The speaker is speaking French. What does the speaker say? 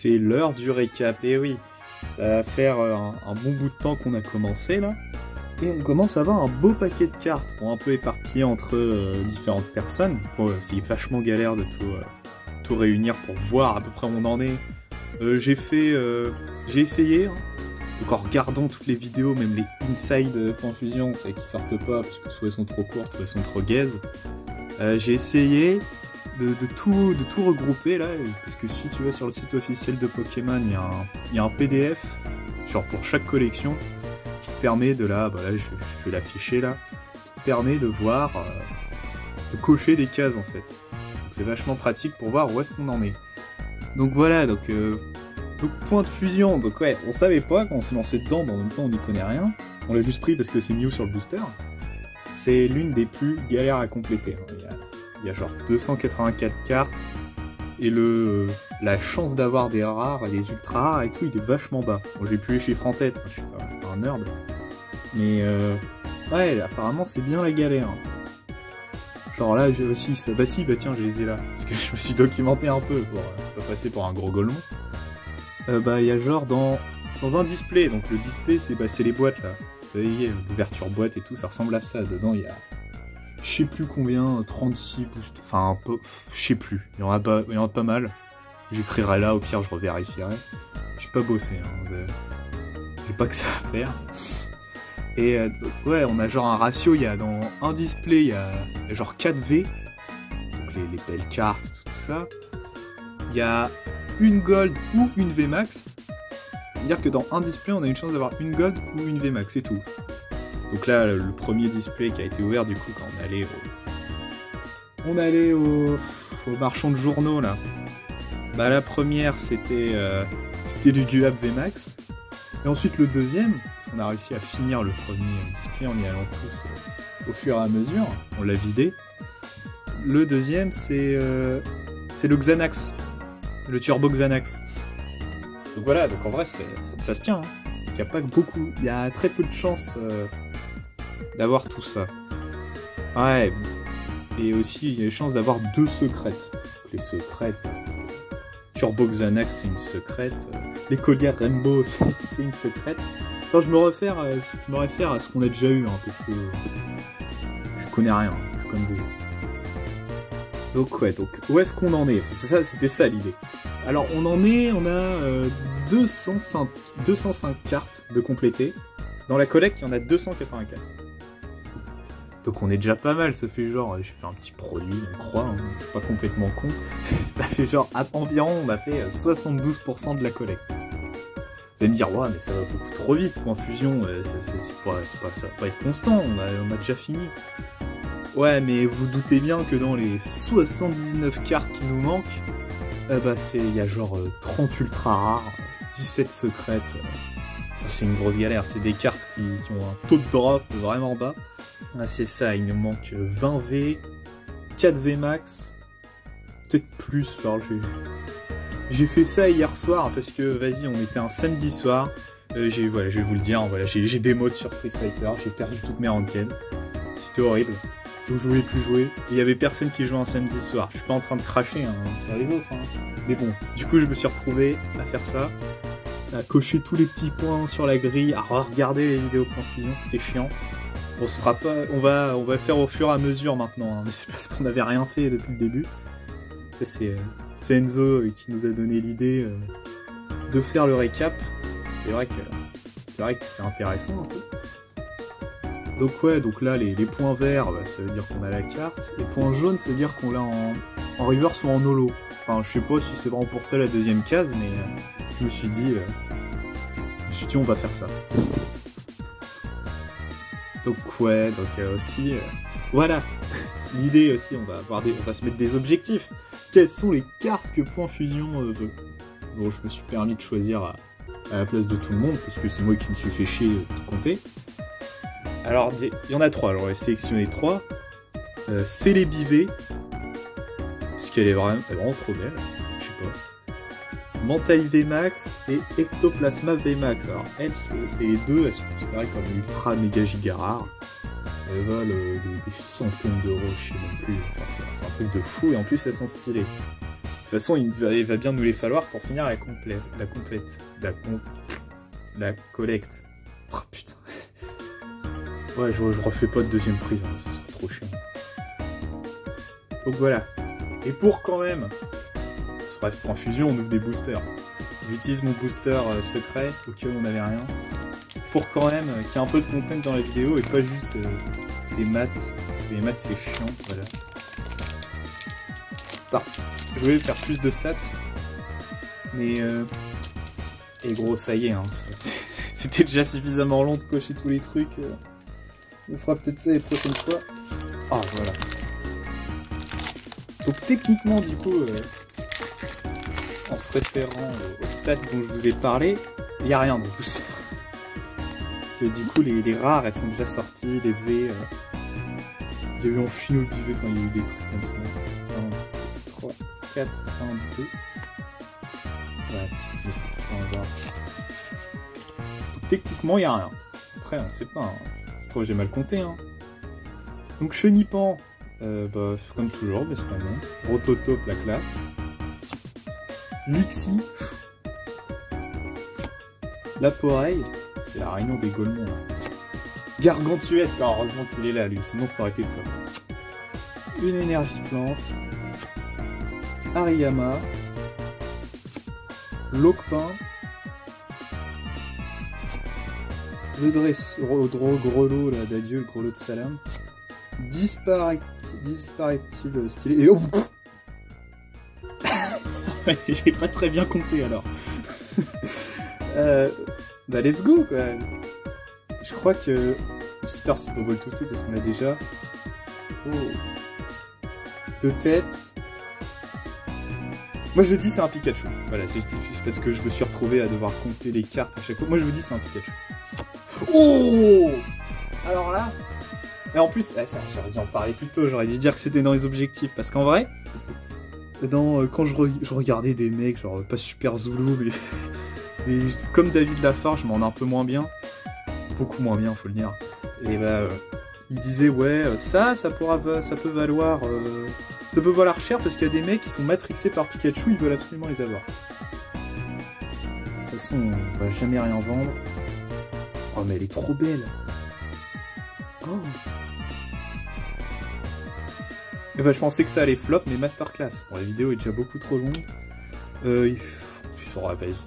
C'est l'heure du récap, et oui, ça va faire un bon bout de temps qu'on a commencé là, et on commence à avoir un beau paquet de cartes, pour un peu éparpiller entre différentes personnes. Bon, c'est vachement galère de tout réunir pour voir à peu près où on en est. J'ai essayé, hein. Donc en regardant toutes les vidéos, même les inside Confusion, c'est qui sortent pas, parce que soit elles sont trop courtes, soit elles sont trop gaze. J'ai essayé de tout regrouper là, parce que si tu vas sur le site officiel de Pokémon, il y a un PDF genre pour chaque collection qui te permet de là, bah là je vais l'afficher là, qui te permet de voir, de cocher des cases en fait. Donc c'est vachement pratique pour voir où est-ce qu'on en est. Donc voilà, donc point de fusion, donc ouais, on savait pas quand on s'est lancé dedans, mais en même temps on n'y connaît rien. On l'a juste pris parce que c'est Mew sur le booster. C'est l'une des plus galères à compléter. Il y a genre 284 cartes, et la chance d'avoir des rares et des ultra rares et tout, il est vachement bas. Bon, j'ai plus les chiffres en tête, je suis pas un nerd. Mais ouais, apparemment c'est bien la galère. Genre là, j'ai aussi fait, bah tiens, je les ai là. Parce que je me suis documenté un peu pour pas passer pour un gros golemon. Bah il y a genre dans un display, donc le display c'est les boîtes là. Vous savez, l'ouverture boîte et tout, ça ressemble à ça. Dedans il y a je sais plus combien, 36 boosts, enfin un peu, je sais plus, il y en a pas mal. J'écrirai là, au pire je revérifierai. J'ai pas bossé, hein, j'ai pas que ça à faire. Et ouais, on a genre un ratio, il y a dans un display, il y a genre 4 V, donc les belles cartes, tout ça. Il y a une gold ou une VMAX. C'est-à-dire que dans un display, on a une chance d'avoir une gold ou une VMAX, c'est tout. Donc là, le premier display qui a été ouvert, du coup, quand on allait au marchand de journaux, là. Bah la première, c'était du VMAX. Et ensuite le deuxième, parce qu'on a réussi à finir le premier display en y allant tous au fur et à mesure, on l'a vidé. Le deuxième, c'est le Xanax, le Turbo Xanax. Donc voilà, donc en vrai, ça se tient. Hein. Il y a très peu de chances d'avoir tout ça. Ouais, et aussi il y a des chances d'avoir 2 secrètes. Les secrètes, Turbo Xanax c'est une secrète, les colliers Rainbow c'est une secrète. Quand je me réfère à ce qu'on a déjà eu, hein, parce que je connais rien, je suis comme vous. Donc ouais, donc où est-ce qu'on en est? C'était ça l'idée. Alors on a 205 cartes de compléter. Dans la collecte, il y en a 284. Donc on est déjà pas mal, ça fait genre, j'ai fait un petit produit, on croit, hein, je suis pas complètement con. Ça fait genre, environ, on a fait 72% de la collecte. Vous allez me dire, ouais, mais ça va beaucoup trop vite, Confusion, ça va pas être constant, on a déjà fini. Ouais, mais vous doutez bien que dans les 79 cartes qui nous manquent, il y a genre 30 ultra rares, 17 secrètes. C'est une grosse galère, c'est des cartes qui ont un taux de drop vraiment bas. Ah, c'est ça, il nous manque 20 V, 4 V max, peut-être plus, genre j'ai fait ça hier soir parce que vas-y, on était un samedi soir, voilà, je vais vous le dire, voilà, j'ai des modes sur Street Fighter, j'ai perdu toutes mes ranked, c'était horrible, donc je voulais plus jouer, il y avait personne qui jouait un samedi soir, je suis pas en train de cracher hein, sur les autres, hein. Mais bon, du coup je me suis retrouvé à faire ça, à cocher tous les petits points sur la grille, à regarder les vidéos Confusion, c'était chiant. Bon, ce sera pas, on va faire au fur et à mesure maintenant, hein, mais c'est parce qu'on n'avait rien fait depuis le début. C'est Enzo qui nous a donné l'idée de faire le récap. C'est vrai que c'est intéressant un peu. Donc ouais, donc là les points verts, bah, ça veut dire qu'on a la carte. Les points jaunes, ça veut dire qu'on l'a en reverse ou en holo. Enfin, je sais pas si c'est vraiment pour ça la deuxième case, mais je me suis dit on va faire ça. Donc ouais, donc aussi, voilà, l'idée aussi, on va se mettre des objectifs. Quelles sont les cartes que Point Fusion veut? Bon, je me suis permis de choisir à la place de tout le monde, parce que c'est moi qui me suis fait chier de tout compter. Alors, il y en a 3, alors on va sélectionner 3. Célébivé, parce qu'elle est vraiment trop belle, je sais pas. Mental VMAX et Ectoplasma VMAX. Alors elles, c'est les deux, elles sont considérées comme ultra méga giga rares. Elles valent des centaines d'euros, je sais même plus. Enfin, c'est un truc de fou et en plus elles sont stylées. toute façon, il va bien nous les falloir pour finir la collecte. Oh putain. Ouais, je refais pas de deuxième prise, hein, c'est trop chiant. Donc voilà. Et pour quand même, bref, pour Infusion, on ouvre des boosters. J'utilise mon booster secret, au cas où on n'avait rien. Pour quand même qu'il y ait un peu de content dans la vidéo et pas juste des maths. Parce que les maths c'est chiant, voilà. Attends, je voulais faire plus de stats. Mais et gros, ça y est, hein, c'était déjà suffisamment long de cocher tous les trucs. On fera peut-être ça les prochaines fois. Ah, voilà. Donc techniquement, du coup, en se référant aux stats dont je vous ai parlé, il n'y a rien dans tout ça. Parce que du coup, les rares, elles sont déjà sorties, les V... il y a eu en finaux du V, enfin il y a eu des trucs comme ça. 1, 3, 4, 1, 2... Ouais, je vais tout en voir. Donc techniquement, il n'y a rien. Après, on sait pas, hein. C'est trop, j'ai mal compté, hein. Donc Chenipan, bah, comme toujours, mais cette année. Rototop, la classe. Lixie. Laporeille, c'est la réunion des Golemons. Gargantuesque, heureusement qu'il est là, lui, sinon ça aurait été flop. Une énergie plante. Ariyama. Lokpin. Le grelot là d'adieu, le grelot de Salam. Disparactile stylé. Et oh j'ai pas très bien compté alors. Bah let's go quoi. Je crois que... J'espère que c'est pas Voltoto parce qu'on l'a déjà. Oh. Deux têtes. Moi je dis c'est un Pikachu. Voilà, c'est parce que je me suis retrouvé à devoir compter les cartes à chaque fois. Moi je vous dis c'est un Pikachu. Oh! Alors là... Et en plus, ça, j'aurais dû en parler plus tôt, j'aurais dû dire que c'était dans les objectifs. Parce qu'en vrai, quand je regardais des mecs, genre pas super Zulu, mais comme David Lafarge, mais en un peu moins bien. Beaucoup moins bien, faut le dire. Et bah, il disait, ouais, ça peut valoir cher parce qu'il y a des mecs qui sont matrixés par Pikachu, ils veulent absolument les avoir. De toute façon, on va jamais rien vendre. Oh, mais elle est trop belle! Oh! Et bah, je pensais que ça allait flop, mais masterclass. Bon, la vidéo est déjà beaucoup trop longue. Il faudra, vas-y.